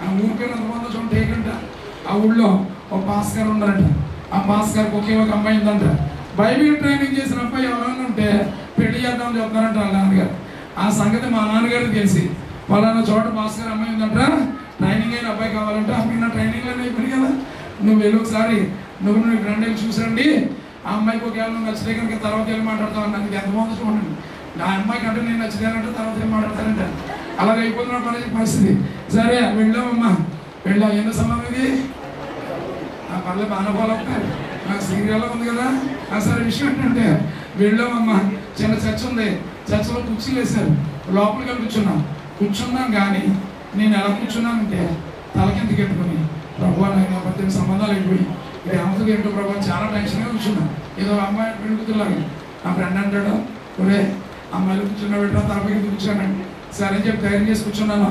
ఆ ఊరి పేరు ఎంతమంది చూడండి టేకంట. ఆ ఊళ్ళో ఒక పాస్కర్ ఉన్నారంట. ఆ పాస్కర్కి ఒకే ఒక అమ్మాయి ఉందంట. బైబిల్ ట్రైనింగ్ చేసిన అబ్బాయి ఎవరైనా ఉంటే పెళ్లి చేద్దామని చెప్తారంట వాళ్ళ నాన్నగారు. ఆ సంగతి మా నాన్నగారికి తెలిసి వాళ్ళ చోట పాస్కర్ అమ్మాయి ఉందంట, ట్రైనింగ్ అయిన అబ్బాయి కావాలంటే అప్పుడు నా ట్రైనింగ్లోనే అయిపోయింది కదా, నువ్వు వెళ్ళి ఒకసారి నువ్వు ఫ్రెండ్ వెళ్ళి చూసండి, ఆ అమ్మాయికి ఒకవేళ నువ్వు నచ్చితే కనుక తర్వాత వెళ్ళి మాట్లాడతావు అన్నది. ఎంతమంది చూడండి, నా అమ్మాయికి అంటే నేను నచ్చితేనంటే తర్వాత ఏం మాట్లాడతానంట. అలాగే అయిపోతున్న పరిస్థితి. సరే వెళ్ళామమ్మా, వెళ్ళాం. ఎన్నో సమయం ఇది ఆ పర్లే బాగా పోలవుతారు, నాకు సీరియల్లో ఉంది కదా. సరే విషయం ఏంటంటే వెళ్ళామమ్మా, చిన్న చర్చ ఉంది, చర్చలో కుర్చీలు వేశారు, లోపలికి వెళ్ళి కూర్చున్నాం. కానీ నేను ఎలా కూర్చున్నానంటే తలకిందకి పెట్టుకుని ప్రభు నా 18 సంబంధాలు అయిపోయి ఇది అమ్మకి ఏంటో ప్రభు చాలా టెన్షన్గా కూర్చున్నాను. ఏదో అమ్మాయి పెళ్ళికూతులాగా నా ఫ్రెండ్ అంటాడు, ఒరే అమ్మాయిలు కూర్చున్నా పెట్టా తలపైకి కూర్చోనండి. సరే అని చెప్పి ధైర్యం చేసి కూర్చున్నాను.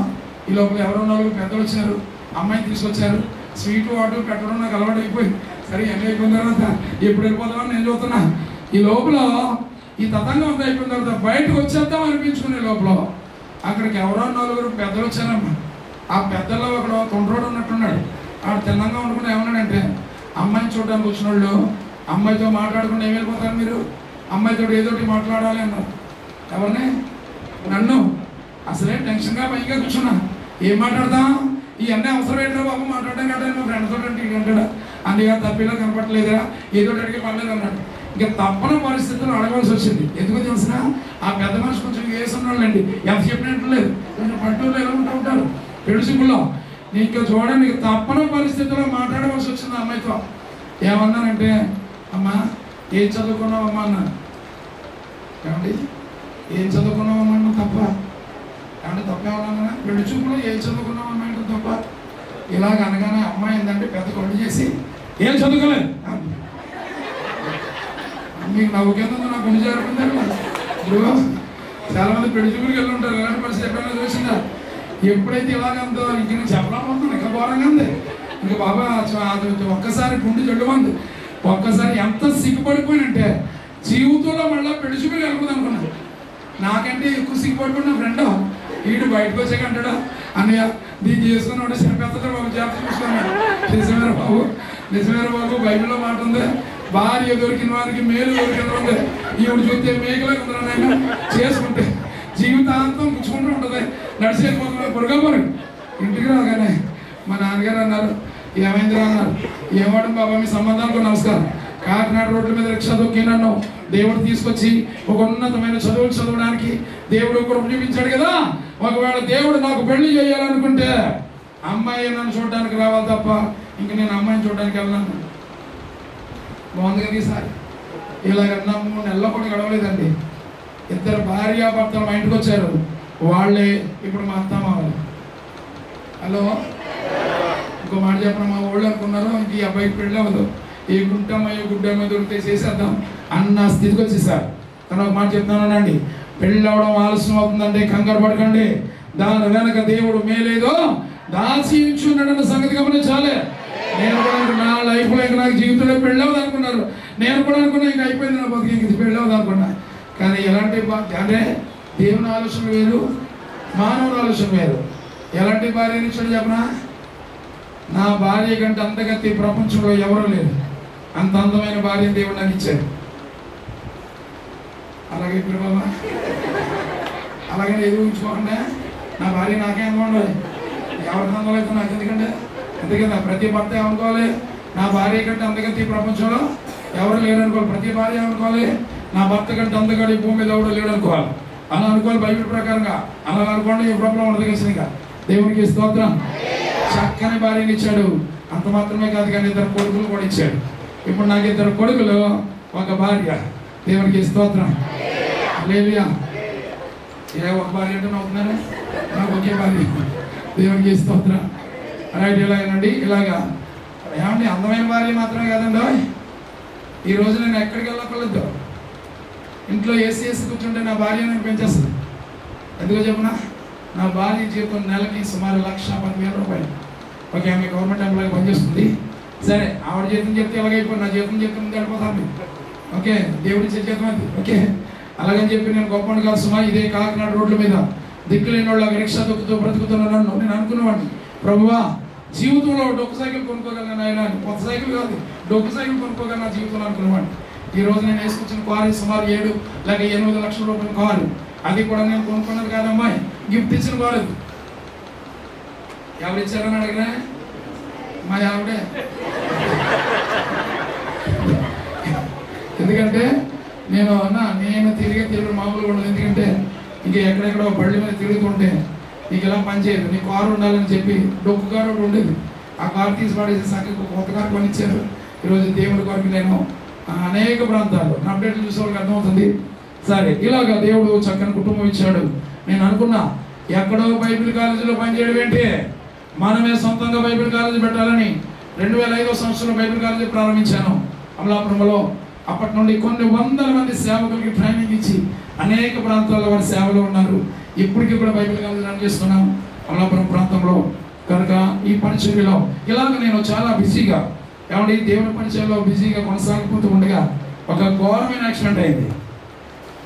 ఈ లోపల ఎవరో 4 పెద్దలు వచ్చారు, అమ్మాయిని తీసుకొచ్చారు. స్వీట్ వాటర్ పెట్టడం నాకు అలవాటు అయిపోయింది. సరే ఎన్ని అయిపోయిన తర్వాత ఎప్పుడు వెళ్ళిపోదామని నేను చూస్తున్నా. ఈ లోపల ఈ తతంగం అంతా అయిపోయిన తర్వాత బయటకు వచ్చేద్దాం అనిపించుకునే లోపల అక్కడికి ఎవరో 4 పెద్దలు వచ్చారమ్మా. ఆ పెద్దల్లో ఒకడు తొండ్రోడు ఉన్నట్టున్నాడు. ఆడు తిన్నంగా ఉండకుండా ఏమన్నాడంటే, అమ్మాయిని చూడడానికి వచ్చిన వాళ్ళు అమ్మాయితో మాట్లాడకుండా ఏం వెళ్ళిపోతారు మీరు, అమ్మాయితో ఏదోటి మాట్లాడాలి అన్నారు. ఎవరిని? నన్ను. అసలే టెన్షన్గా పైగా కూర్చున్నా. ఏం మాట్లాడదాం, ఇవన్నీ అవసరం ఏంటో బాబు మాట్లాడడం కదా, మా ఫ్రెండ్తో అంటే అంటాడా, అందుగా తప్పిలా కనపడలేదురా, ఏదో అడిగి పర్లేదు అన్నాడు. ఇంకా తప్పని పరిస్థితులు అడగవలసి వచ్చింది. ఎందుకు తెలిసిన ఆ పెద్ద మనిషి కొంచెం వేసున్నాళ్ళండి, ఎంత చెప్పినట్టు లేదు, కొంచెం పట్టులో ఎలా ఉంటారు పెడుసుకుల్లో. ఇంకా చూడండి, తప్పని పరిస్థితుల్లో మాట్లాడవలసి వచ్చింది ఆ అమ్మాయితో. ఏమన్నానంటే, అమ్మా ఏం చదువుకున్నావమ్మా అన్నాను. ఏమండి ఏం చదువుకున్నావమ్మా అన్న తప్ప, ఏమంటే తప్ప ఏమన్నా పెళ్లి చూపులో ఏం చదువుకున్నావమ్మా అంటే తప్ప. ఇలాగ అనగానే అమ్మాయి ఏంటంటే పెద్ద కొట్టు చేసి ఏం చదువుకోలేదు. మీకు నవ్వుకేందో నాకు గుండె జరుగుతుంది. ఇప్పుడు చాలా మంది పెళ్లి చూపులకు వెళ్ళి ఉంటారు, ఎలాంటి పరిస్థితి ఎప్పుడైనా చూసిందా? ఎప్పుడైతే ఇలాగందో ఇంక నేను చెప్పలేకపోతున్నాను, ఇంకా ఘోరంగా ఉంది. ఇంకా బాబా ఒక్కసారి గుండె జల్లుమంది. ఒక్కసారి ఎంత సిగ్గుపడిపోయినంటే జీవితంలో మళ్ళీ పెళ్లి చూపులకు వెళ్ళకూడదు అనుకున్నాను. నాకంటే ఎక్కువ సిగ్గుపడిపోయిన ఫ్రెండ్ వీడు బయటకు వచ్చాక అంటాడు, అన్నయ్య దీన్ని చేసుకుని ఉంటే చనిపోతుందో బాబు జాగ్రత్త చూసుకున్నాడు. నిజమేరా బాబు, నిజమేరా బాబు, బైబిల్లో మాట ఉంది, భార్య దొరికిన వారికి మేలు దొరికిన ఉంది. ఈవిడ చూస్తే మేకలకు ఉందని చేసుకుంటే జీవితాంతం గుచ్చుకుంటూ ఉంటుంది. నడిచి వెళ్ళిపోతున్నారు పొరగపోరు. ఇంటికి రాగానే మా నాన్నగారు అన్నారు, ఏమైందిరా అన్నారు. ఏమడం బాబా మీ సంబంధాలకు నమస్కారం. కాకినాడ రోడ్ల మీద రిక్షా దొక్కి నన్ను దేవుడు తీసుకొచ్చి ఒక ఉన్నతమైన చదువులు చదవడానికి దేవుడు ఒకరు చూపించాడు కదా. ఒకవేళ దేవుడు నాకు పెళ్లి చేయాలనుకుంటే అమ్మాయి నన్ను చూడడానికి రావాలి తప్ప ఇంక నేను అమ్మాయిని చూడడానికి వెళ్ళాను. బాగుంది కదా ఈసారి. ఇలాగన్నా 3 నెలల కూడా గడవలేదండి. 2 భార్యాభర్తలు మా ఇంటికి వచ్చారు. వాళ్ళే ఇప్పుడు మా అత్త మామలు. హలో, ఇంకో మాట చెప్పడం, మా వాళ్ళు అనుకున్నారు ఇంక ఈ అబ్బాయికి పెళ్ళి అవ్వదు, ఏ గుంటమ్మయ్యో గుడ్డమ్మ దొరికితే చేసేద్దాం అన్న స్థితికి వచ్చేసారు. కానీ ఒక మాట చెప్తానండి, పెళ్ళి అవ్వడం ఆలస్యం అవుతుందంటే కంగారు పడకండి. దాని వెనక దేవుడు మేలేదో దాచి ఉంచున్నాడన్న సంగతి గమనించాలి. నేను కూడా నా లైఫ్లో ఇంకా నాకు జీవితంలో పెళ్ళి అవ్వదు అనుకున్నారు. నేను కూడా అనుకున్నా ఇంక అయిపోయింది నా బతికి, ఇంక పెళ్ళి అవ్వదు అనుకున్నా. కానీ ఎలాంటి అంటే దేవుని ఆలోచన వేరు, మానవుని ఆలోచన వేరు. ఎలాంటి భార్య ఇచ్చాడు చెప్పనా? నా భార్య కంటే అంతగతి ప్రపంచంలో ఎవరూ లేరు. అంత అందమైన భార్య దేవుడు నాకు ఇచ్చాడు. అలాగే ఇప్పుడు బాబా అలాగే ఏది ఊహించుకోకుండా నా భార్య నాకే అనుకోండి, ఎవరికి అందలేదు నాకు ఎందుకంటే ఎందుకంటే ప్రతి భర్త ఏమనుకోవాలి, నా భార్య కంటే అందగతి ప్రపంచంలో ఎవరు లేరు అనుకోవాలి. ప్రతి భార్య ఏమనుకోవాలి, నా భర్త కంటే అందగాడు ఈ భూమి మీద ఎవరు లేడు అనుకోవాలి. అలా అనుకోవాలి బైబిల్ ప్రకారంగా. అలా అనుకోండి, ఏ ప్రాబ్లం ఉండదు కలిసినగా. దేవునికి స్తోత్రం. చక్కని భార్యని ఇచ్చాడు. అంత మాత్రమే కాదు కానీ 2 కొడుకులు కూడా ఇచ్చాడు. ఇప్పుడు నాకు 2 కొడుకులు, ఒక భార్య. దేవునికి స్తోత్రం. హల్లెలూయా. ఒక భార్య అంటే నవ్వుతున్నాను, నాకు ఒకే భార్య. దేవునికి స్తోత్రం. రైట్. ఇలాగేనండి, ఇలాగా ఏమండి అందమైన భార్య మాత్రమే కాదండి. ఈ రోజు నేను ఎక్కడికి వెళ్ళకూడదు, ఇంట్లో ఏసీ కూర్చుంటే నా భార్య నేను పెంచేస్తుంది. ఎందుకో చెప్పనా, నా భార్య జీతం నెలకి సుమారు 1,10,000 రూపాయలు. ఓకే, ఆమె గవర్నమెంట్ ఎంప్లాయీ పనిచేస్తుంది. సరే, ఆవిడ జీతం చెప్తే ఎలాగైపోయి నా జీతం చెప్తే ముందు వెళ్ళిపోతాను. ఓకే, దేవుడి జీతం అది. ఓకే, అలాగని చెప్పి నేను గొప్పని కాదు సుమా. ఇదే కాకినాడ రోడ్ల మీద దిక్కులేని వాళ్ళు రిక్షా దొక్కుతూ బ్రతుకుతున్నాను నేను అనుకునేవాడిని. ప్రభువా జీవితంలో డొక్కు సైకిల్ కొనుక్కోగలను ఆయన, కొత్త సైకిల్ కాదు డొక్కు సైకిల్ కొనుక్కోగలను నా జీవితంలో అనుకున్నాను. ఈరోజు నేను వేసుకొచ్చిన కారు సుమారు 7 లేక 8 లక్షల రూపాయల కారు. అది కూడా నేను కొనుక్కున్నది కాదమ్మా, గిఫ్ట్ ఇచ్చిన కారు. ఎవరు ఇచ్చారని అడిగినా మా ఆవిడే. ఎందుకంటే నేను తిరిగి మామూలుగా ఉండదు. ఎందుకంటే ఇంకా ఎక్కడెక్కడో బళ్ళి మీద తిరుగుతుంటే నీకు ఎలా పనిచేయదు, నీ కారు ఉండాలని చెప్పి డొక్కు కారు ఒకటి ఉండేది. ఆ కారు తీసి పడేసి సంఖ్యకు కొత్త కారు కొనిచ్చారు. ఈరోజు దేవుడి కొరకు నేను అనేక ప్రాంతాల్లో నా అప్డేట్లు చూసే వాళ్ళకి అర్థమవుతుంది. సరే, ఇలాగా దేవుడు చక్కని కుటుంబం ఇచ్చాడు. నేను అనుకున్నా ఎక్కడో బైబిల్ కాలేజీలో పనిచేయడం ఏంటి, మనమే సొంతంగా బైబిల్ కాలేజీ పెట్టాలని 2005వ సంవత్సరంలో బైబిల్ కాలేజీ ప్రారంభించాను అమలాపురంలో. అప్పటి నుండి కొన్ని వందల మంది సేవకులకి ట్రైనింగ్ ఇచ్చి అనేక ప్రాంతాల్లో వారి సేవలో ఉన్నారు. ఇప్పటికీ కూడా బైబిల్ కాలేజీ రన్ చేస్తున్నాం అమలాపురం ప్రాంతంలో. కనుక ఈ పరిచర్యలో ఇలాగ నేను చాలా బిజీగా దేవుని పరిచర్యలో బిజీగా కొనసాగిపోతూ ఉండగా ఒక ఘోరమైన యాక్సిడెంట్ అయింది.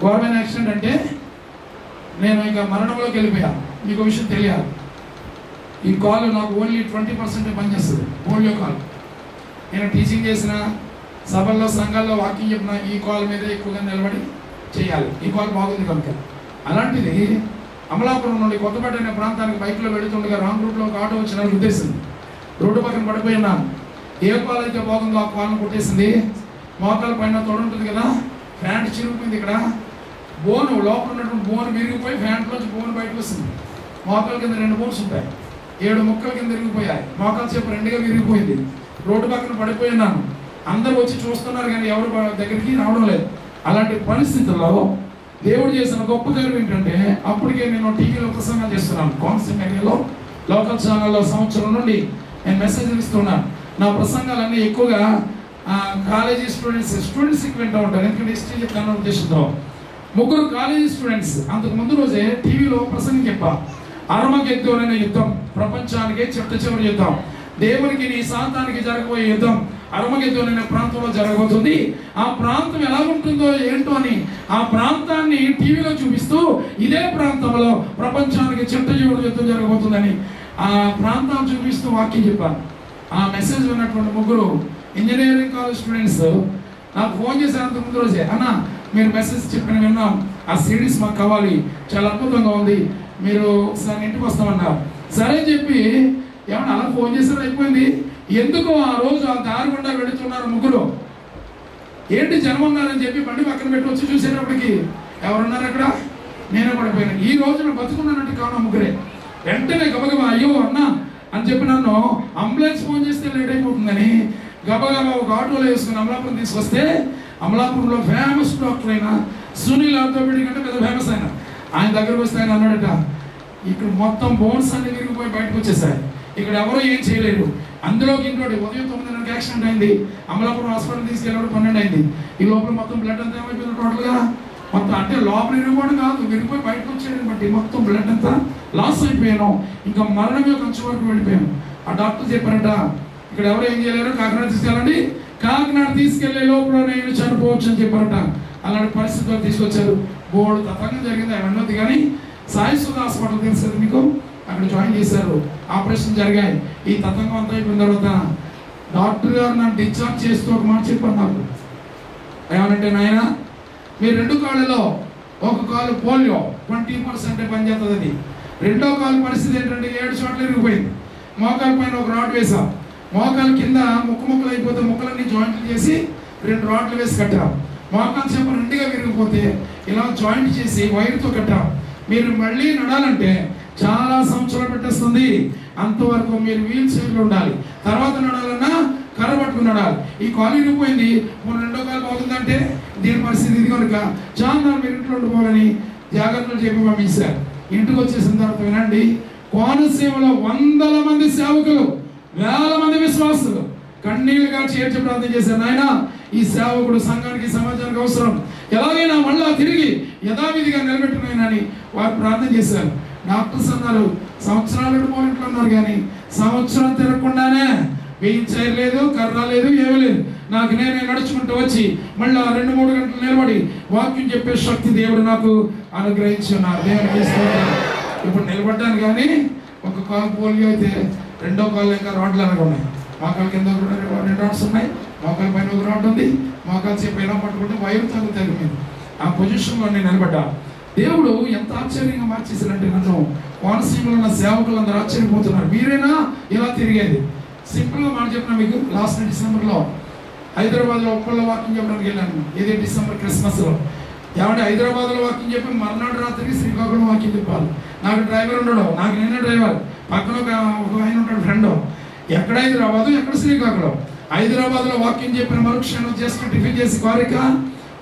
ఘోరమైన యాక్సిడెంట్ అంటే నేను ఇంకా మరణంలోకి వెళ్ళిపోయా. మీకు విషయం తెలియాలి, ఈ కాల్ నాకు ఓన్లీ 20% పనిచేస్తుంది. Polio call. నేను టీచింగ్ చేసిన సభల్లో సంఘాల్లో వాకింగ్ చెప్పిన ఈ కాల్ మీద ఎక్కువగా నిలబడి చేయాలి. ఈ కాల్ బాగుంది కనుక. అలాంటిది అమలాపురం నుండి కొత్తపేట అనే ప్రాంతానికి బైక్లో వెళుతుండగా రాంగ్ రూట్లో ఒక ఆటో వచ్చిన ఉద్దేశం రోడ్డు పక్కన పడిపోయినాను. ఏ కాల్ అయితే బాగుందో ఆ కాల్ను కొట్టేసింది. మోకాల పైన తొడ ఉంటుంది కదా, ఫ్యాంట్ చిరిగిపోయింది. ఇక్కడ బోను లోపల ఉన్నటువంటి బోన్ విరిగిపోయి ఫ్యాంట్లోంచి బోన్ బయటకు వస్తుంది. మోకాల కింద 2 బోన్స్ ఉంటాయి, 7 ముక్కల కింద విరిగిపోయాయి. మోకాల చేపు 2గా విరిగిపోయింది. రోడ్డు పక్కన పడిపోయినాను. అందరూ వచ్చి చూస్తున్నారు కానీ ఎవరు దగ్గరికి రావడం లేదు. అలాంటి పరిస్థితుల్లో దేవుడు చేసిన గొప్ప కార్యం ఏంటంటే అప్పటికే నేను టీవీలో ప్రసంగాలు చేస్తున్నాను. కోనసీమ ఏరియాలో లోకల్ ఛానల్లో సంవత్సరం నుండి నేను మెసేజ్లు ఇస్తున్నాను. నా ప్రసంగాలన్నీ ఎక్కువగా కాలేజీ స్టూడెంట్స్కి వింటూ ఉంటాను. ఎందుకంటే హిస్టరీ చెప్తాను ఉద్దేశంతో 3 కాలేజీ స్టూడెంట్స్ అంతకు ముందు రోజే టీవీలో ప్రసంగం చెప్పా. అర్మగెద్దోన్ అనే యుద్ధం, ప్రపంచానికి చివరి యుద్ధం, దేవునికి నీ సాతానికి జరగబోయే యుద్ధం అర్మగెద్దోన్ అనే ప్రాంతంలో జరగబోతుంది. ఆ ప్రాంతం ఎలా ఉంటుందో ఏంటో అని ఆ ప్రాంతాన్ని టీవీలో చూపిస్తూ ఇదే ప్రాంతంలో ప్రపంచానికి చివరి యుద్ధం జరగబోతుందని ఆ ప్రాంతాన్ని చూపిస్తూ వాక్యం చెప్పాను. ఆ మెసేజ్ ఉన్నటువంటి 3 ఇంజనీరింగ్ కాలేజ్ స్టూడెంట్స్ నాకు ఫోన్ చేసేంత ముందు రోజే, అన్న మీరు మెసేజ్ చెప్పిన విన్నాం, ఆ సిరీస్ మాకు కావాలి, చాలా అద్భుతంగా ఉంది, మీరు ఒకసారి ఇంటికి వస్తామన్నారు. సరే అని చెప్పి ఏమన్నా అలా ఫోన్ చేసారు అయిపోయింది. ఎందుకు ఆ రోజు ఆ దారి గుండా వెళుతున్నారు 3. ఏంటి జనం ఉన్నారని చెప్పి బండి పక్కన పెట్టి వచ్చి చూసేటప్పటికి ఎవరున్నారు అక్కడ, నేనే పడిపోయాను. ఈ రోజున బతుకున్నానంటే కావున 3. వెంటనే గబగబా అయ్యో అన్న అని చెప్పి నన్ను అంబులెన్స్ ఫోన్ చేస్తే లేట్ అయిపోతుందని గబగబా ఒక ఆటోలో వేసుకుని అమలాపురం తీసుకొస్తే అమలాపురంలో ఫేమస్ డాక్టర్ అయిన సునీల్ ఆర్థోపెడిక్ అంటే పెద్ద ఫేమస్ ఆయన దగ్గరకు వస్తే ఆయన అన్నాడట, ఇక్కడ మొత్తం బోన్స్ అన్ని విరిగిపోయి బయటకు వచ్చేసాయి, ఇక్కడ ఎవరో ఏం చేయలేరు. అందులోకి ఇంకోటి ఉదయం 9 యాక్సిడెంట్ అయింది. అమలాపురం హాస్పిటల్ తీసుకెళ్ళడం 12 అయింది. ఈ లోపల మొత్తం బ్లడ్ అంతా ఏమైపోయింది టోటల్గా మొత్తం, అంటే లోపల విరిగిపోవడం కాదు, విరిగిపోయి బయటకు వచ్చేయడం బట్టి మొత్తం బ్లడ్ అంతా లాస్ అయిపోయాను. ఇంకా మరణమే కొంచెం వరకు వెళ్ళిపోయాను. ఆ డాక్టర్ చెప్పారట, ఇక్కడ ఎవరు ఏం చేయలేరు, కాకినాడ తీసుకెళ్ళండి, కాకినాడ తీసుకెళ్లే లోపల నేను చనిపోవచ్చు అని చెప్పారట. అలాంటి పరిస్థితుల్లో తీసుకొచ్చారు. బోర్డు తతంగం జరిగింది అన్నది. కానీ సాయి సుధా హాస్పిటల్ తెలుసు కదా మీకు, అక్కడ జాయిన్ చేశారు, ఆపరేషన్ జరిగాయి. ఈ తతంగం అంతా అయిపోయిన తర్వాత డాక్టర్ గారు నన్ను డిశ్చార్జ్ చేస్తూ ఒక మాట చెప్పారు నాకు. ఏమనంటే, నాయన మీరు 2 కాళ్ళలో ఒక కాలు పోలియో 20% పనిచేస్తుంది, అది 2వ కాలు పరిస్థితి ఏంటంటే 7 చోట్ల విరిగిపోయింది. మోకాల పైన ఒక రాడ్ వేసాం, మోకాల కింద ముక్కలు అయిపోతే ముక్కలన్నీ జాయింట్లు చేసి 2 రాడ్లు వేసి కట్టాం. మోకాలు చెప్ప 2గా విరిగిపోతే ఇలా జాయింట్ చేసి వైర్తో కట్టాం. మీరు మళ్ళీ నడాలంటే చాలా సంవత్సరాలు పెట్టేస్తుంది. అంతవరకు మీరు వీల్ చైర్లో ఉండాలి. తర్వాత నడాలన్నా కర్ర పట్టుకుని నడాలి. ఈ కాలు విరిగిపోయింది, 2వ కాలు బాగుందంటే దీని పరిస్థితి ఇది కనుక చాలా మీరు ఇంట్లో ఉండిపోవాలని జాగ్రత్తలు చెప్పి పంపించారు. ఇంటికి వచ్చేసిన తర్వాత వినండి, కోనసీమలో వందల మంది సేవకులు, వేల మంది విశ్వాసులు కన్నీళ్ళుగా చేర్చి ప్రార్థన చేశారు. నాయన ఈ సేవకుడు సంఘానికి సమాజానికి అవసరం, ఎలాగైనా మళ్ళా తిరిగి యథావిధిగా నిలబెట్టినని వారు ప్రార్థన చేశారు. డాక్టర్స్ అన్నారు సంవత్సరాలు ఇంట్లో ఉన్నారు, కానీ సంవత్సరం తిరగకుండానే వెయ్యి చేయలేదు, కర్ర లేదు, ఏమీ లేదు. నాకు నేనే నడుచుకుంటూ వచ్చి మళ్ళీ 2-3 గంటలు నిలబడి వాక్యం చెప్పే శక్తి దేవుడు నాకు అనుగ్రహించున్నారు. దేవునికి ఇప్పుడు నిలబడ్డాను, కానీ ఒక కాలు పోలియో అయితే రెండో కాలు ఇంకా రాడ్లు అనగా ఉన్నాయి. మోకాలు కింద 2 రాడ్స్ ఉన్నాయి, మోకాలు పైన 1 రాడ్ ఉంది. మోకాలు చేప ఎలా పట్టుకుంటే వైరు తగ్గుతుంది మీద. ఆ పొజిషన్లో నేను నిలబడ్డా. దేవుడు ఎంత ఆశ్చర్యంగా మార్చేసారంటే నన్ను కోనసీమలో ఉన్న సేవకులందరూ ఆశ్చర్యపోతున్నారు. మీరేనా ఇలా తిరిగేది? సింపుల్గా మాట చెప్పిన మీకు, లాస్ట్ డిసెంబర్లో హైదరాబాద్లో ఒక్కళ్ళ వాకింగ్ చెప్పడానికి వెళ్ళాను. ఇది డిసెంబర్ క్రిస్మస్లో. ఏమంటే హైదరాబాద్లో వాకింగ్ చెప్పి మర్నాడు రాత్రికి శ్రీకాకుళం వాకింగ్ చెప్పాలి. నాకు డ్రైవర్ ఉండడు, నాకు నేనే డ్రైవర్. పక్కన ఒక ఆయన ఉంటాడు ఫ్రెండ్. ఎక్కడ హైదరాబాదు, ఎక్కడ శ్రీకాకుళం. హైదరాబాద్లో వాకింగ్ చెప్పిన మరుక్షణం జస్ట్ టిఫిన్ చేసి కోరిక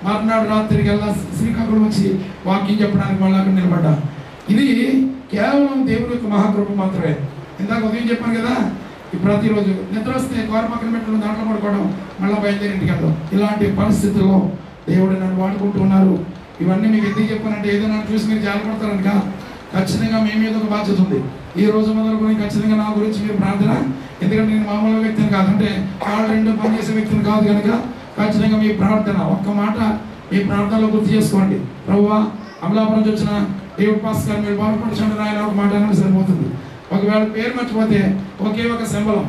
మర్నాడు రాత్రికి వెళ్ళా శ్రీకాకుళం వచ్చి వాకింగ్ చెప్పడానికి మళ్ళీ అక్కడ నిలబడ్డా. ఇది కేవలం దేవుని యొక్క మహాకృప మాత్రమే. ఇందాక ఉదయం చెప్పాను కదా, ప్రతిరోజు నిద్ర వస్తే కారు పక్కన పెట్టడం, దాంట్లో పడుకోవడం, మళ్ళీ బయలుదేరి ఇంటికి వెళ్ళడం. ఇలాంటి పరిస్థితుల్లో దేవుడు నన్ను వాడుకుంటున్నారు. ఇవన్నీ మీకు ఎందుకు చెప్పానంటే ఏదో నన్ను చూసి మీరు జాగ్రత్త ఖచ్చితంగా మీ మీద ఒక బాధ్యత ఉంది. ఈ రోజు మొదలుకొని ఖచ్చితంగా నా గురించి మీరు ప్రార్థన, ఎందుకంటే నేను మామూలు వ్యక్తిని కాదు, అంటే కాళ్ళు 2 పనిచేసే వ్యక్తిని కాదు కనుక ఖచ్చితంగా మీ ప్రార్థన ఒక్క మాట మీ ప్రార్థనలో గుర్తు చేసుకోండి. ప్రభువా, అమలాపురం నుంచి వచ్చిన డేవిడ్ పాస్ గారు మీరు బాగుపరచండి ఆయన ఒక మాట అనేది సరిపోతుంది. ఒకవేళ పేరు మర్చిపోతే ఒకే ఒక సింబలం